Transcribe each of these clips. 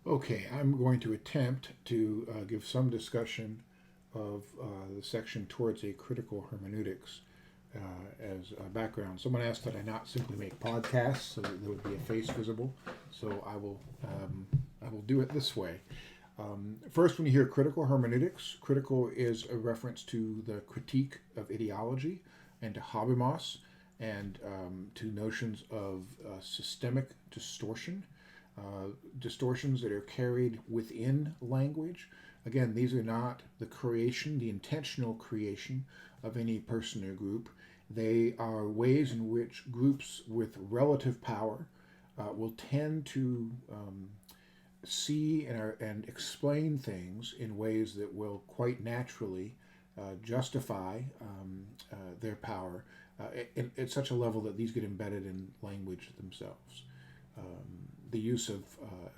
Okay, I'm going to attempt to give some discussion of the section towards a critical hermeneutics as a background. Someone asked that I not simply make podcasts so that there would be a face visible, so I will do it this way. First, when you hear critical hermeneutics, critical is a reference to the critique of ideology and to Habermas and to notions of systemic distortion, distortions that are carried within language. Again, these are not the creation, the intentional creation of any person or group. They are ways in which groups with relative power will tend to see and explain things in ways that will quite naturally justify their power at such a level that these get embedded in language themselves. The use of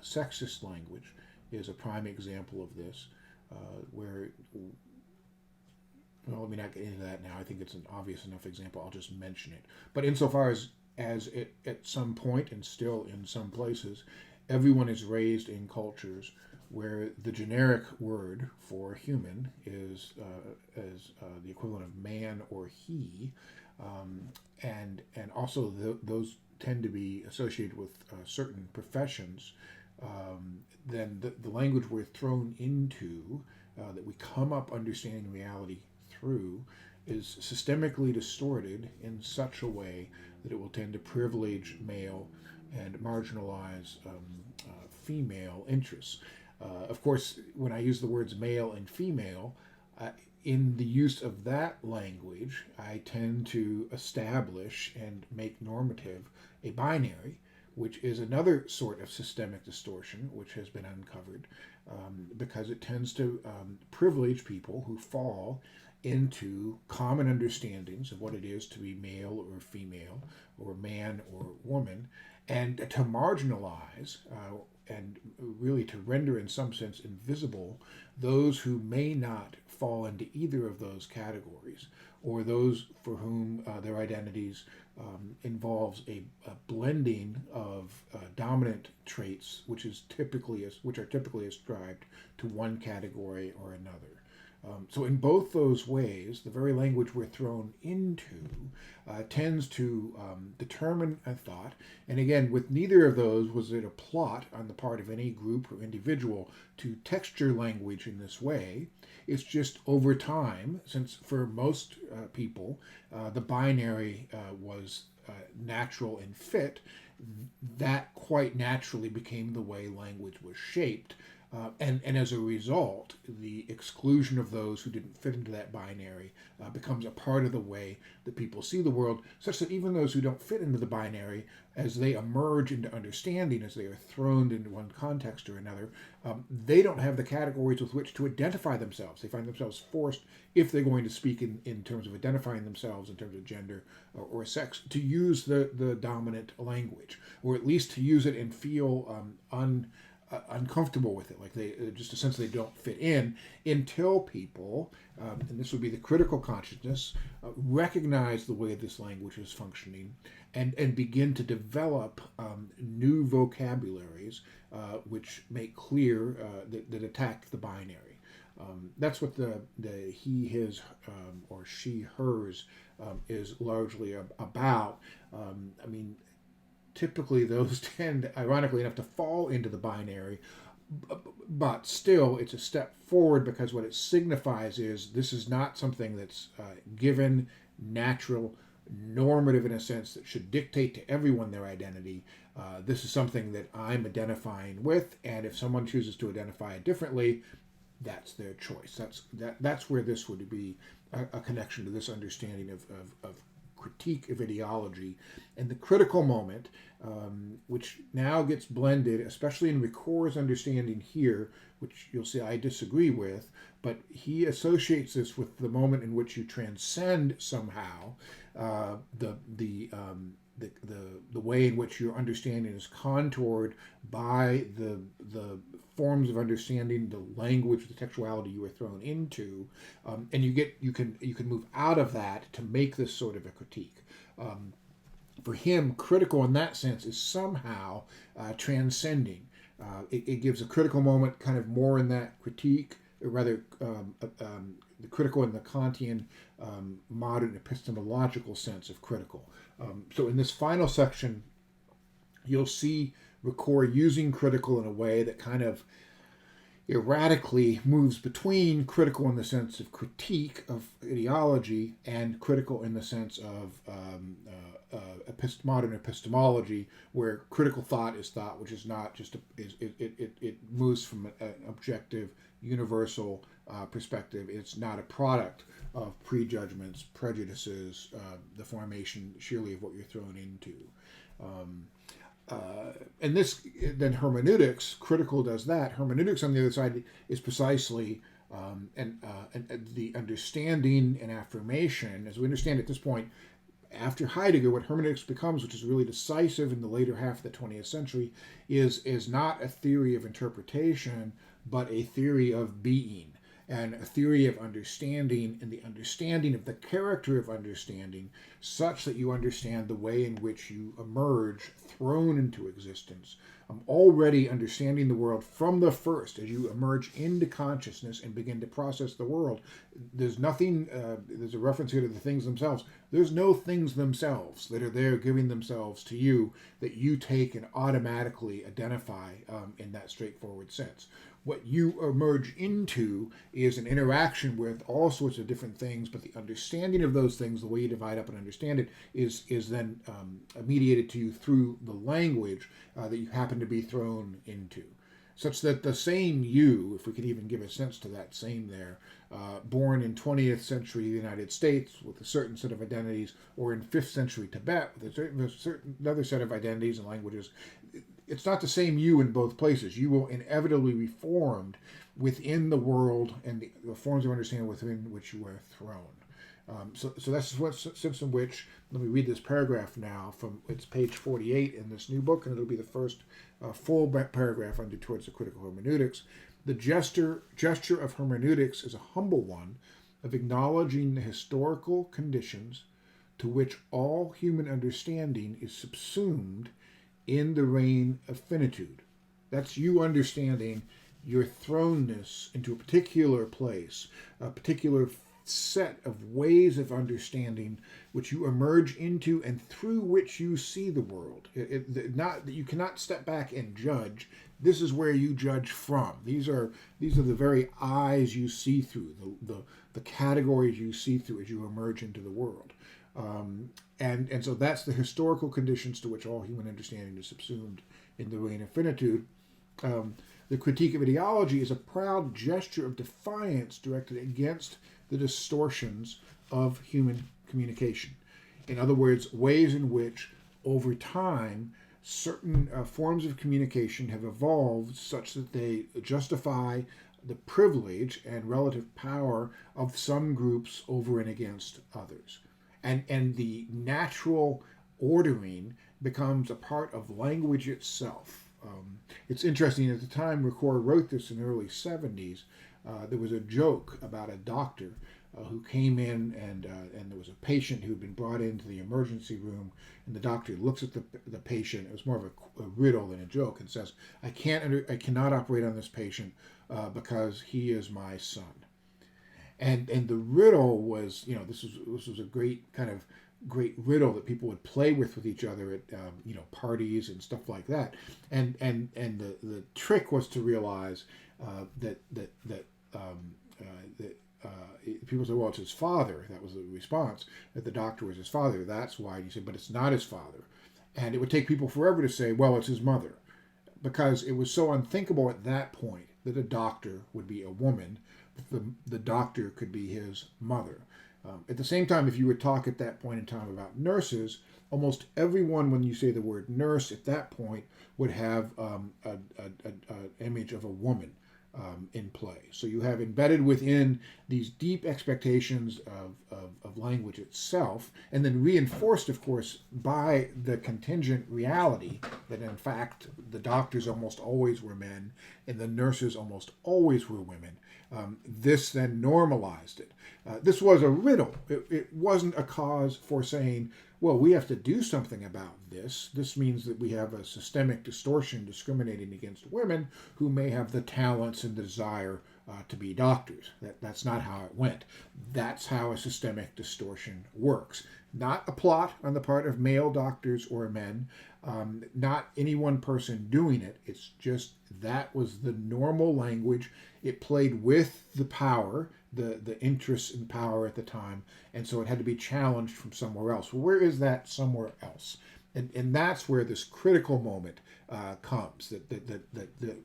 sexist language is a prime example of this, where, well, let me not get into that now. I think it's an obvious enough example. I'll just mention it. But insofar as it, at some point, and still in some places, everyone is raised in cultures where the generic word for human is the equivalent of man or he, and also those tend to be associated with certain professions. Then the language we're thrown into, that we come up understanding reality through, is systemically distorted in such a way that it will tend to privilege male and marginalize female interests. Of course, when I use the words male and female, in the use of that language, I tend to establish and make normative a binary, which is another sort of systemic distortion which has been uncovered, because it tends to privilege people who fall into common understandings of what it is to be male or female, or man or woman, and to marginalize and really to render in some sense invisible those who may not fall into either of those categories, or those for whom their identities involves a blending of dominant traits which are typically ascribed to one category or another. So in both those ways, the very language we're thrown into tends to determine a thought. And again, with neither of those was it a plot on the part of any group or individual to texture language in this way. It's just over time, since for most people the binary was natural and fit, that quite naturally became the way language was shaped. And as a result, the exclusion of those who didn't fit into that binary becomes a part of the way that people see the world, such that even those who don't fit into the binary, as they emerge into understanding, as they are thrown into one context or another, they don't have the categories with which to identify themselves. They find themselves forced, if they're going to speak in terms of identifying themselves in terms of gender or sex, to use the dominant language, or at least to use it and feel uncomfortable with it, like they just a sense they don't fit in, until people, and this would be the critical consciousness, recognize the way this language is functioning, and begin to develop new vocabularies which make clear that attack the binary. That's what the he, his, or she, hers is largely about. I mean, typically those tend, ironically enough, to fall into the binary, but still it's a step forward, because what it signifies is this is not something that's given, natural, normative in a sense that should dictate to everyone their identity. This is something that I'm identifying with, and if someone chooses to identify it differently, that's their choice. That's where this would be a connection to this understanding of critique of ideology. And the critical moment, which now gets blended, especially in Ricoeur's understanding here, which you'll see I disagree with, but he associates this with the moment in which you transcend somehow the way in which your understanding is contoured by the forms of understanding, the language, the textuality you were thrown into, and you can move out of that to make this sort of a critique. For him, critical in that sense is somehow transcending It gives a critical moment, kind of more in that critique, or rather, the critical in the Kantian modern epistemological sense of critical. So in this final section, you'll see Ricoeur using critical in a way that kind of erratically moves between critical in the sense of critique of ideology and critical in the sense of modern epistemology, where critical thought is thought which is not just it moves from an objective, universal perspective. It's not a product of prejudgments, prejudices, the formation sheerly of what you're thrown into. And this, then hermeneutics, critical does that. Hermeneutics, on the other side, is precisely and the understanding and affirmation, as we understand at this point, after Heidegger, what hermeneutics becomes, which is really decisive in the later half of the 20th century, is not a theory of interpretation, but a theory of being, and a theory of understanding, and the understanding of the character of understanding, such that you understand the way in which you emerge, thrown into existence, already understanding the world from the first. As you emerge into consciousness and begin to process the world, there's nothing, there's a reference here to the things themselves. There's no things themselves that are there giving themselves to you that you take and automatically identify in that straightforward sense. What you emerge into is an interaction with all sorts of different things, but the understanding of those things, the way you divide up and understand it, is then mediated to you through the language that you happen to be thrown into. Such that the same you, if we could even give a sense to that same there, born in 20th century United States with a certain set of identities, or in 5th century Tibet with a certain another set of identities and languages, it's not the same you in both places. You will inevitably be formed within the world and the forms of understanding within which you are thrown. So that's what sense in which, let me read this paragraph now from, it's page 48 in this new book, and it'll be the first full paragraph under Towards the Critical Hermeneutics. The gesture of hermeneutics is a humble one of acknowledging the historical conditions to which all human understanding is subsumed in the reign of finitude. That's you understanding your thrownness into a particular place, a particular set of ways of understanding which you emerge into and through which you see the world. Not that you cannot step back and judge. This is where you judge from. These are the very eyes you see through, the categories you see through as you emerge into the world. And so that's the historical conditions to which all human understanding is subsumed in the reign of finitude. The critique of ideology is a proud gesture of defiance directed against the distortions of human communication. In other words, ways in which, over time, certain forms of communication have evolved such that they justify the privilege and relative power of some groups over and against others. And the natural ordering becomes a part of language itself. It's interesting, at the time Ricoeur wrote this in the early 70s, there was a joke about a doctor who came in, and there was a patient who had been brought into the emergency room, and the doctor looks at the patient. It was more of a riddle than a joke, and says, I cannot operate on this patient because he is my son. And the riddle was, this was a great riddle that people would play with each other at parties and stuff like that. And the trick was to realize that people say, well, it's his father. That was the response, that the doctor was his father. That's why. And you say, but it's not his father. And it would take people forever to say, well, it's his mother, because it was so unthinkable at that point that a doctor would be a woman. The doctor could be his mother. At the same time, if you would talk at that point in time about nurses, almost everyone, when you say the word nurse at that point, would have an image of a woman in play. So you have embedded within these deep expectations of language itself, and then reinforced, of course, by the contingent reality that, in fact, the doctors almost always were men and the nurses almost always were women. This then normalized it. This was a riddle. It wasn't a cause for saying, well, we have to do something about this. This means that we have a systemic distortion discriminating against women who may have the talents and desire to be doctors. That's not how it went. That's how a systemic distortion works. Not a plot on the part of male doctors or men, not any one person doing it. It's just that was the normal language. It played with the power, the interests in power at the time, and so it had to be challenged from somewhere else. Well, where is that somewhere else? And that's where this critical moment comes that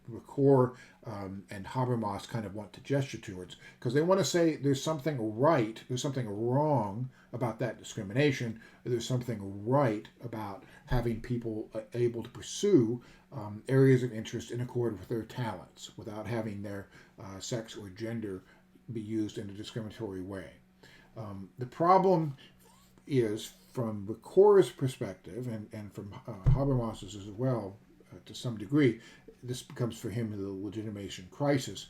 Ricoeur and Habermas kind of want to gesture towards, because they want to say there's something right, there's something wrong about that discrimination, there's something right about having people able to pursue areas of interest in accord with their talents without having their sex or gender be used in a discriminatory way. The problem is, from Ricoeur's perspective, and from Habermas's as well, to some degree, this becomes for him the legitimation crisis,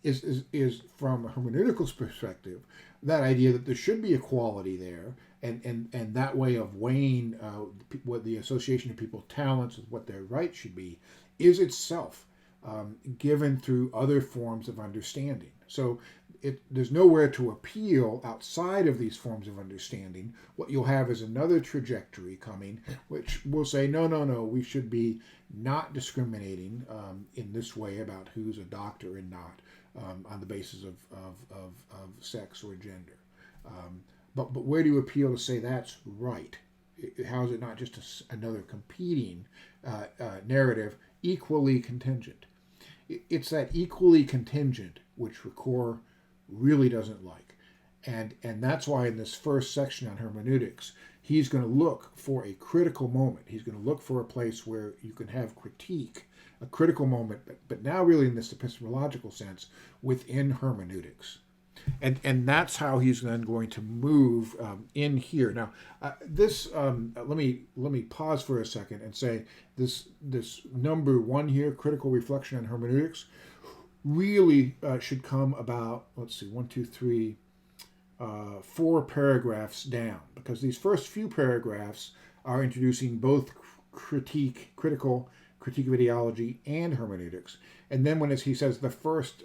is from a hermeneutical perspective, that idea that there should be equality there, and that way of weighing what the association of people's talents with what their rights should be is itself given through other forms of understanding. So there's nowhere to appeal outside of these forms of understanding. What you'll have is another trajectory coming, which will say, no, we should be not discriminating in this way about who's a doctor and not on the basis of sex or gender. But where do you appeal to say that's right? How is it not just another competing narrative, equally contingent? It's that equally contingent which Ricoeur really doesn't like. And that's why in this first section on hermeneutics, he's going to look for a critical moment. He's going to look for a place where you can have critique, a critical moment, but now really in this epistemological sense, within hermeneutics. And that's how he's then going to move in here. Now, let me pause for a second and say this number 1 here, critical reflection on hermeneutics, really should come about, let's see, 1, 2, 3, 4 paragraphs down, because these first few paragraphs are introducing both critical critique of ideology and hermeneutics. And then when he says the first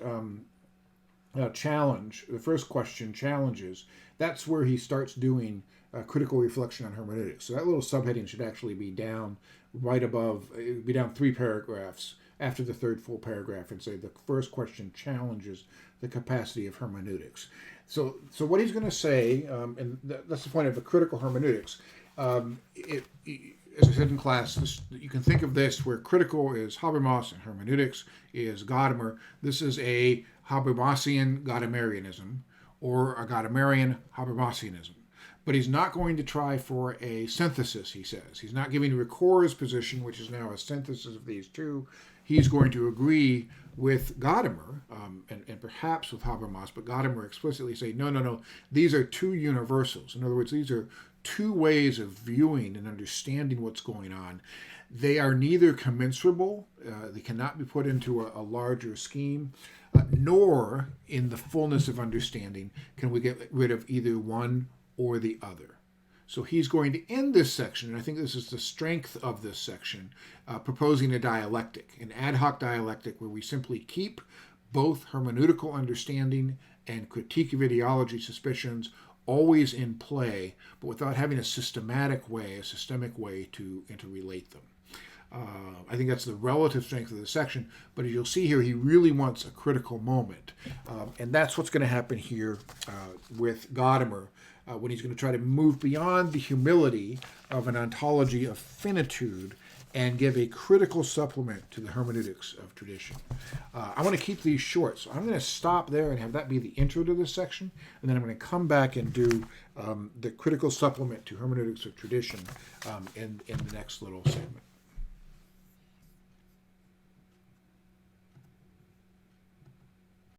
challenge, the first question challenges, that's where he starts doing critical reflection on hermeneutics. So that little subheading should actually be down right above, it would be down 3 paragraphs after the third full paragraph, and say the first question challenges the capacity of hermeneutics. So what he's going to say, and that's the point of the critical hermeneutics. As I said in class, you can think of this where critical is Habermas and hermeneutics is Gadamer. This is a Habermasian Gadamerianism or a Gadamerian Habermasianism. But he's not going to try for a synthesis, he says. He's not giving Ricoeur's position, which is now a synthesis of these two. He's going to agree with Gadamer, and perhaps with Habermas, but Gadamer explicitly say, no, these are two universals. In other words, these are two ways of viewing and understanding what's going on. They are neither commensurable, they cannot be put into a larger scheme, nor in the fullness of understanding can we get rid of either one or the other. So he's going to end this section, and I think this is the strength of this section, proposing a dialectic, an ad hoc dialectic where we simply keep both hermeneutical understanding and critique of ideology suspicions always in play, but without having a systemic way to interrelate them. I think that's the relative strength of the section, but as you'll see here, he really wants a critical moment. And that's what's going to happen here with Gadamer, when he's going to try to move beyond the humility of an ontology of finitude and give a critical supplement to the hermeneutics of tradition. I want to keep these short, so I'm going to stop there and have that be the intro to this section, and then I'm going to come back and do the critical supplement to hermeneutics of tradition in the next little segment.